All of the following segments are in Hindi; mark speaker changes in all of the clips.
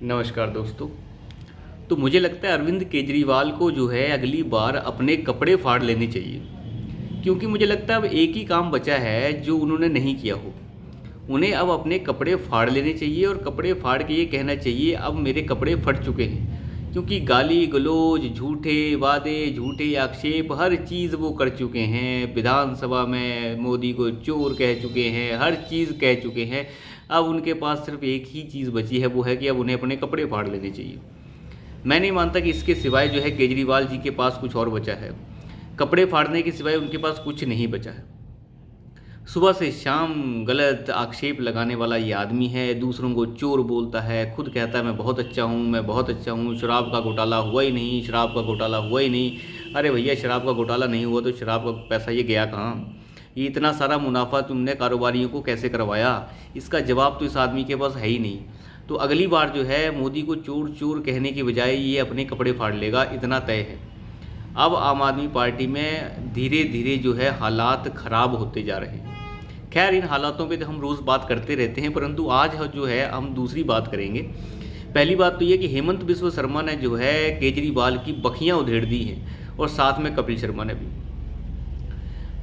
Speaker 1: नमस्कार दोस्तों। तो मुझे लगता है अरविंद केजरीवाल को जो है अगली बार अपने कपड़े फाड़ लेने चाहिए, क्योंकि मुझे लगता है अब एक ही काम बचा है जो उन्होंने नहीं किया हो। उन्हें अब अपने कपड़े फाड़ लेने चाहिए और कपड़े फाड़ के ये कहना चाहिए अब मेरे कपड़े फट चुके हैं, क्योंकि गाली गलौज, झूठे वादे, झूठे आक्षेप, हर चीज़ वो कर चुके हैं। विधानसभा में मोदी को चोर कह चुके हैं, हर चीज़ कह चुके हैं। अब उनके पास सिर्फ एक ही चीज़ बची है, वो है कि अब उन्हें अपने कपड़े फाड़ लेने चाहिए। मैं नहीं मानता कि इसके सिवाय जो है केजरीवाल जी के पास कुछ और बचा है। कपड़े फाड़ने के सिवाय उनके पास कुछ नहीं बचा है। सुबह से शाम गलत आक्षेप लगाने वाला ये आदमी है, दूसरों को चोर बोलता है, खुद कहता है मैं बहुत अच्छा हूँ, मैं बहुत अच्छा हूँ, शराब का घोटाला हुआ ही नहीं, शराब का घोटाला हुआ ही नहीं। अरे भैया, शराब का घोटाला नहीं हुआ तो शराब का पैसा ये गया कहाँ? ये इतना सारा मुनाफा तुमने कारोबारियों को कैसे करवाया? इसका जवाब तो इस आदमी के पास है ही नहीं। तो अगली बार जो है मोदी को चोर चोर कहने की बजाय ये अपने कपड़े फाड़ लेगा, इतना तय है। अब आम आदमी पार्टी में धीरे धीरे जो है हालात ख़राब होते जा रहे हैं। खैर, इन हालातों पे तो हम रोज़ बात करते रहते हैं, परंतु आज जो है हम दूसरी बात करेंगे। पहली बात तो ये कि हेमंत बिस्वा शर्मा ने जो है केजरीवाल की बखियाँ उधेड़ दी हैं, और साथ में कपिल शर्मा ने भी।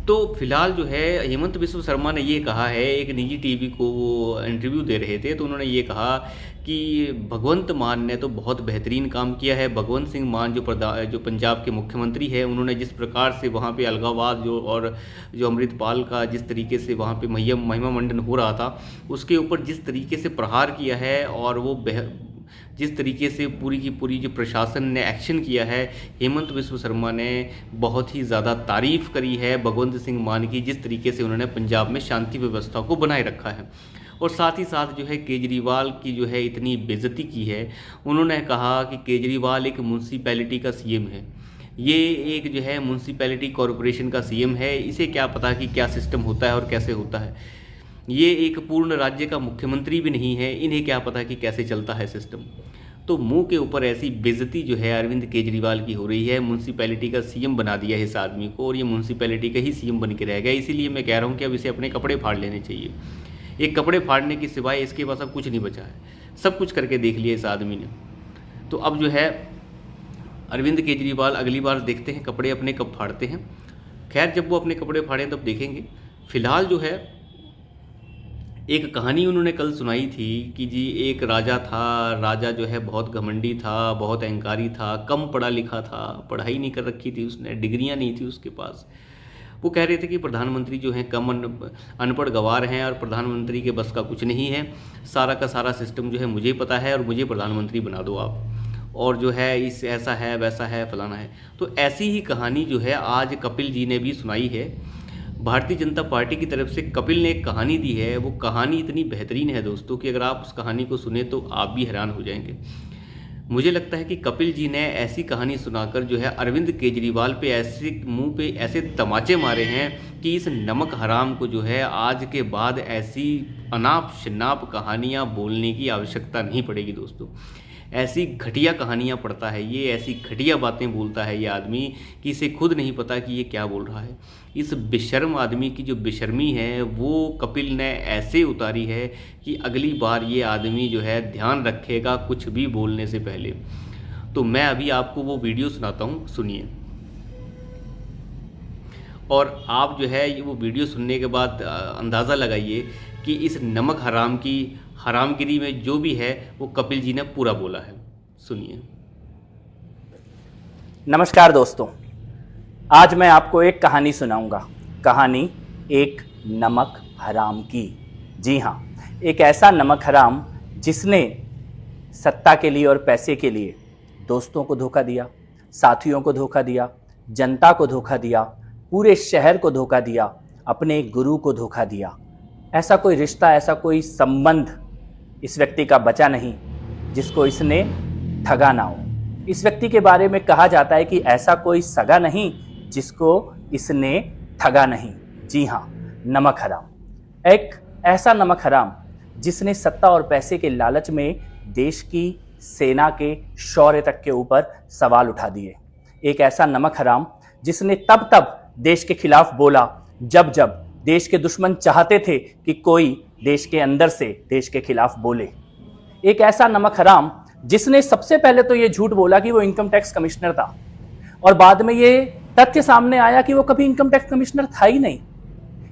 Speaker 1: तो फिलहाल जो है हेमंत बिस्वा शर्मा ने ये कहा है, एक निजी टीवी को वो इंटरव्यू दे रहे थे, तो उन्होंने ये कहा कि भगवंत मान ने तो बहुत बेहतरीन काम किया है। भगवंत सिंह मान जो पंजाब के मुख्यमंत्री है, उन्होंने जिस प्रकार से वहाँ पे अलगावाद और जो अमृतपाल का जिस तरीके से वहाँ पे महिमा मंडन हो रहा था, उसके ऊपर जिस तरीके से प्रहार किया है, और वो जिस तरीके से पूरी की पूरी जो प्रशासन ने एक्शन किया है, हेमंत बिस्वा शर्मा ने बहुत ही ज़्यादा तारीफ़ करी है भगवंत सिंह मान की, जिस तरीके से उन्होंने पंजाब में शांति व्यवस्था को बनाए रखा है। और साथ ही साथ जो है केजरीवाल की जो है इतनी बेइज्जती की है। उन्होंने कहा कि केजरीवाल एक म्यूनसिपैलिटी का सीएम है, ये एक जो है म्यूनसिपैलिटी कॉरपोरेशन का सीएम है, इसे क्या पता कि क्या सिस्टम होता है और कैसे होता है। ये एक पूर्ण राज्य का मुख्यमंत्री भी नहीं है, इन्हें क्या पता कि कैसे चलता है सिस्टम। तो मुंह के ऊपर ऐसी बेइज्जती जो है अरविंद केजरीवाल की हो रही है। म्यूनसिपैलिटी का सीएम बना दिया है इस आदमी को, और ये म्यूनसिपैलिटी का ही सीएम बन के रह गया। इसीलिए मैं कह रहा हूँ कि अब इसे अपने कपड़े फाड़ लेने चाहिए। एक कपड़े फाड़ने के सिवाय इसके पास अब कुछ नहीं बचा है। सब कुछ करके देख लिया इस आदमी ने। तो अब जो है अरविंद केजरीवाल अगली बार देखते हैं कपड़े अपने कब फाड़ते हैं। खैर, जब वो अपने कपड़े फाड़ें तब देखेंगे। फिलहाल जो है एक कहानी उन्होंने कल सुनाई थी कि जी एक राजा था, राजा जो है बहुत घमंडी था, बहुत अहंकारी था, कम पढ़ा लिखा था, पढ़ाई नहीं कर रखी थी उसने, डिग्रियां नहीं थी उसके पास। वो कह रहे थे कि प्रधानमंत्री जो हैं कम अनपढ़ गंवार हैं, और प्रधानमंत्री के बस का कुछ नहीं है, सारा का सारा सिस्टम जो है मुझे पता है, और मुझे प्रधानमंत्री बना दो आप, और जो है इस ऐसा है वैसा है फलाना है। तो ऐसी ही कहानी जो है आज कपिल जी ने भी सुनाई है। भारतीय जनता पार्टी की तरफ से कपिल ने एक कहानी दी है। वो कहानी इतनी बेहतरीन है दोस्तों कि अगर आप उस कहानी को सुने तो आप भी हैरान हो जाएंगे। मुझे लगता है कि कपिल जी ने ऐसी कहानी सुनाकर जो है अरविंद केजरीवाल पे ऐसे मुंह पे ऐसे तमाचे मारे हैं कि इस नमक हराम को जो है आज के बाद ऐसी अनाप शनाप कहानियाँ बोलने की आवश्यकता नहीं पड़ेगी दोस्तों। ऐसी घटिया कहानियाँ पढ़ता है ये, ऐसी घटिया बातें बोलता है ये आदमी कि इसे खुद नहीं पता कि ये क्या बोल रहा है। इस बेशर्म आदमी की जो बेशर्मी है वो कपिल ने ऐसे उतारी है कि अगली बार ये आदमी जो है ध्यान रखेगा कुछ भी बोलने से पहले। तो मैं अभी आपको वो वीडियो सुनाता हूँ, सुनिए। और आप जो है ये वो वीडियो सुनने के बाद अंदाज़ा लगाइए कि इस नमक हराम की हरामगिरी में जो भी है वो कपिल जी ने पूरा बोला है। सुनिए।
Speaker 2: नमस्कार दोस्तों, आज मैं आपको एक कहानी सुनाऊंगा। कहानी एक नमक हराम की। जी हाँ, एक ऐसा नमक हराम जिसने सत्ता के लिए और पैसे के लिए दोस्तों को धोखा दिया, साथियों को धोखा दिया, जनता को धोखा दिया, पूरे शहर को धोखा दिया, अपने गुरु को धोखा दिया। ऐसा कोई रिश्ता, ऐसा कोई संबंध इस व्यक्ति का बचा नहीं जिसको इसने ठगा ना हो। इस व्यक्ति के बारे में कहा जाता है कि ऐसा कोई सगा नहीं जिसको इसने ठगा नहीं। जी हाँ, नमक हराम। एक ऐसा नमक हराम जिसने सत्ता और पैसे के लालच में देश की सेना के शौर्य तक के ऊपर सवाल उठा दिए। एक ऐसा नमक हराम जिसने तब तब देश के खिलाफ बोला जब जब देश के दुश्मन चाहते थे कि कोई देश के अंदर से देश के खिलाफ बोले। एक ऐसा नमक हराम जिसने सबसे पहले तो ये झूठ बोला कि वो इनकम टैक्स कमिश्नर था, और बाद में ये तथ्य सामने आया कि वो कभी इनकम टैक्स कमिश्नर था ही नहीं।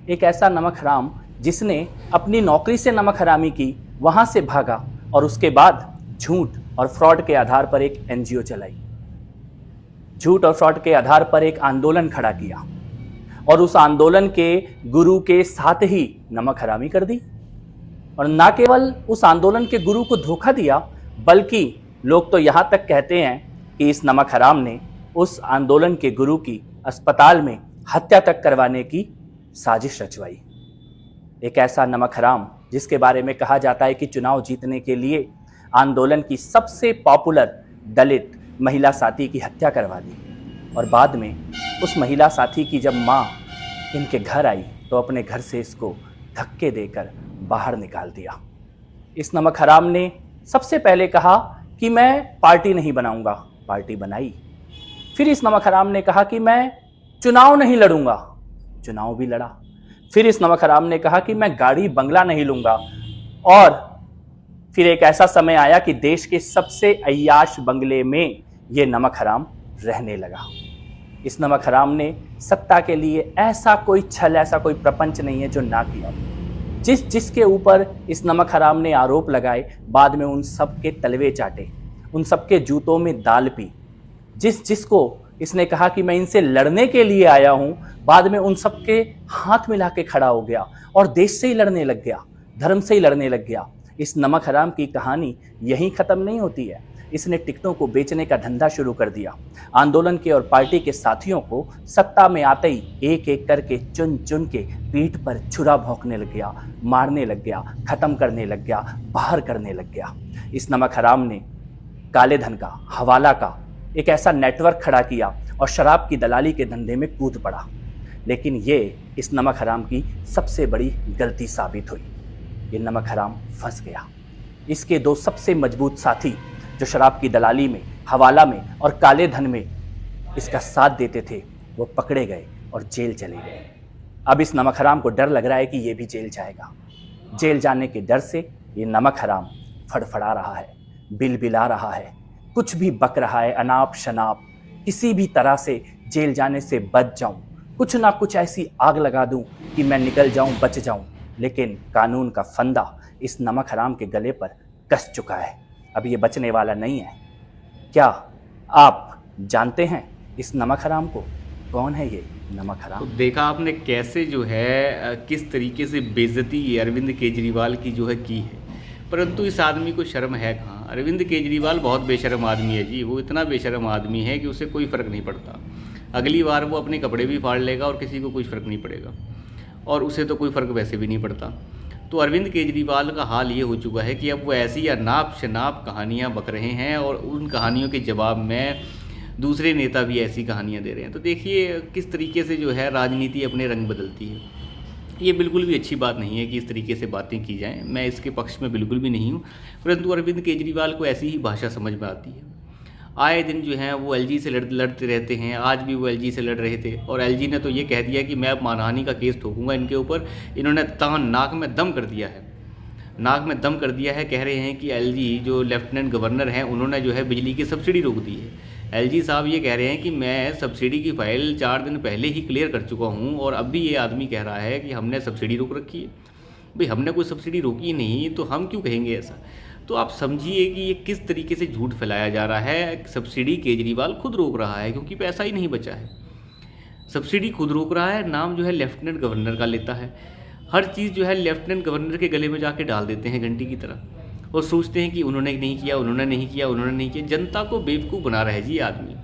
Speaker 2: एक ऐसा नमक हराम जिसने अपनी नौकरी से नमक हरामी की, वहां से भागा और उसके बाद झूठ और फ्रॉड के आधार पर एक एनजीओ चलाई, झूठ और फ्रॉड के आधार पर एक आंदोलन खड़ा किया, और उस आंदोलन के गुरु के साथ ही नमक हरामी कर दी। और ना केवल उस आंदोलन के गुरु को धोखा दिया, बल्कि लोग तो यहां तक कहते हैं कि इस नमक हराम ने उस आंदोलन के गुरु की अस्पताल में हत्या तक करवाने की साजिश रचवाई। एक ऐसा नमक हराम जिसके बारे में कहा जाता है कि चुनाव जीतने के लिए आंदोलन की सबसे पॉपुलर दलित महिला साथी की हत्या करवा दी, और बाद में उस महिला साथी की जब मां इनके घर आई तो अपने घर से इसको धक्के देकर बाहर निकाल दिया। इस नमक हराम ने सबसे पहले कहा कि मैं पार्टी नहीं बनाऊंगा, पार्टी बनाई। फिर इस नमक हराम ने कहा कि मैं चुनाव नहीं लड़ूंगा, चुनाव भी लड़ा। फिर इस नमक हराम ने कहा कि मैं गाड़ी बंगला नहीं लूंगा, और फिर एक ऐसा समय आया कि देश के सबसे अय्याश बंगले में यह नमक हराम रहने लगा। इस नमक हराम ने सत्ता के लिए ऐसा कोई छल, ऐसा कोई प्रपंच नहीं है जो ना किया। जिसके ऊपर इस नमक हराम ने आरोप लगाए, बाद में उन सब के तलवे चाटे, उन सब के जूतों में दाल पी। जिसको इसने कहा कि मैं इनसे लड़ने के लिए आया हूं, बाद में उन सब के हाथ मिला के खड़ा हो गया और देश से ही लड़ने लग गया, धर्म से ही लड़ने लग गया। इस नमक हराम की कहानी यहीं खत्म नहीं होती है। इसने टिकटों को बेचने का धंधा शुरू कर दिया। आंदोलन के और पार्टी के साथियों को सत्ता में आते ही एक एक करके चुन चुन के पीठ पर छुरा भोंकने लग गया, मारने लग गया, खत्म करने लग गया, बाहर करने लग गया। इस नमक हराम ने काले धन का, हवाला का एक ऐसा नेटवर्क खड़ा किया और शराब की दलाली के धंधे में कूद पड़ा। लेकिन ये इस नमक हराम की सबसे बड़ी गलती साबित हुई। ये नमक हराम फंस गया। इसके दो सबसे मजबूत साथी जो शराब की दलाली में, हवाला में और काले धन में इसका साथ देते थे, वो पकड़े गए और जेल चले गए। अब इस नमक हराम को डर लग रहा है कि ये भी जेल जाएगा। जेल जाने के डर से ये नमक हराम फड़फड़ा रहा है, बिलबिला रहा है, कुछ भी बक रहा है, अनाप शनाप, किसी भी तरह से जेल जाने से बच जाऊं, कुछ ना कुछ ऐसी आग लगा दूं कि मैं निकल जाऊं, बच जाऊं। लेकिन कानून का फंदा इस नमक हराम के गले पर कस चुका है। अब ये बचने वाला नहीं है। क्या आप जानते हैं इस नमक हराम को? कौन है ये नमक हराम?
Speaker 1: तो देखा आपने कैसे जो है किस तरीके से बेइज्जती अरविंद केजरीवाल की जो है की है, परंतु इस आदमी को शर्म है कहाँ। अरविंद केजरीवाल बहुत बेशर्म आदमी है जी। वो इतना बेशर्म आदमी है कि उसे कोई फ़र्क नहीं पड़ता। अगली बार वो अपने कपड़े भी फाड़ लेगा और किसी को कुछ फ़र्क नहीं पड़ेगा, और उसे तो कोई फ़र्क वैसे भी नहीं पड़ता। तो अरविंद केजरीवाल का हाल ये हो चुका है कि अब वो ऐसी अनाप शनाप कहानियाँ बक रहे हैं, और उन कहानियों के जवाब में दूसरे नेता भी ऐसी कहानियाँ दे रहे हैं। तो देखिए किस तरीके से जो है राजनीति अपने रंग बदलती है। ये बिल्कुल भी अच्छी बात नहीं है कि इस तरीके से बातें की जाएं। मैं इसके पक्ष में बिल्कुल भी नहीं हूँ, परंतु अरविंद केजरीवाल को ऐसी ही भाषा समझ में आती है। आए दिन जो है वो एलजी से लड़ते रहते हैं। आज भी वो एलजी से लड़ रहे थे, और एलजी ने तो ये कह दिया कि मैं अब मानहानि का केस ठोकूंगा इनके ऊपर। इन्होंने नाक में दम कर दिया है, नाक में दम कर दिया है। कह रहे हैं कि एलजी जो लेफ्टिनेंट गवर्नर हैं, उन्होंने जो है बिजली की सब्सिडी रोक दी है। एलजी साहब ये कह रहे हैं कि मैं सब्सिडी की फ़ाइल 4 दिन पहले ही क्लियर कर चुका हूँ, और अब भी ये आदमी कह रहा है कि हमने सब्सिडी रोक रखी है। भाई हमने कोई सब्सिडी रोकी नहीं, तो हम क्यों कहेंगे ऐसा? तो आप समझिए कि ये किस तरीके से झूठ फैलाया जा रहा है। सब्सिडी केजरीवाल खुद रोक रहा है, क्योंकि पैसा ही नहीं बचा है। सब्सिडी खुद रोक रहा है, नाम जो है लेफ्टिनेंट गवर्नर का लेता है। हर चीज़ जो है लेफ्टिनेंट गवर्नर के गले में जाके डाल देते हैं घंटी की तरह, और सोचते हैं कि उन्होंने नहीं किया, उन्होंने नहीं किया, उन्होंने नहीं किया। जनता को बेवकूफ़ बना रहा है जी आदमी।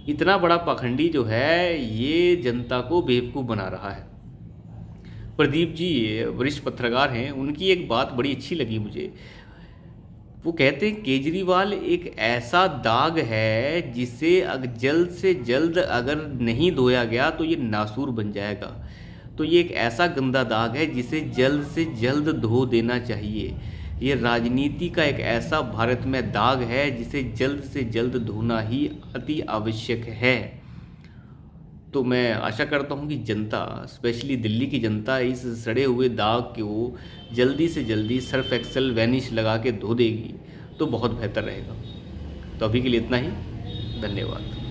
Speaker 1: इतना बड़ा पाखंडी जो है ये जनता को बेवकूफ़ बना रहा है। प्रदीप जी वरिष्ठ पत्रकार हैं, उनकी एक बात बड़ी अच्छी लगी मुझे। वो कहते हैं केजरीवाल एक ऐसा दाग है जिसे जल्द से जल्द अगर नहीं धोया गया तो ये नासूर बन जाएगा। तो ये एक ऐसा गंदा दाग है जिसे जल्द से जल्द धो देना चाहिए। ये राजनीति का एक ऐसा भारत में दाग है जिसे जल्द से जल्द धोना ही अति आवश्यक है। तो मैं आशा करता हूँ कि जनता, स्पेशली दिल्ली की जनता, इस सड़े हुए दाग को जल्दी से जल्दी सर्फ एक्सेल वैनिश लगा के धो देगी, तो बहुत बेहतर रहेगा। तो अभी के लिए इतना ही, धन्यवाद।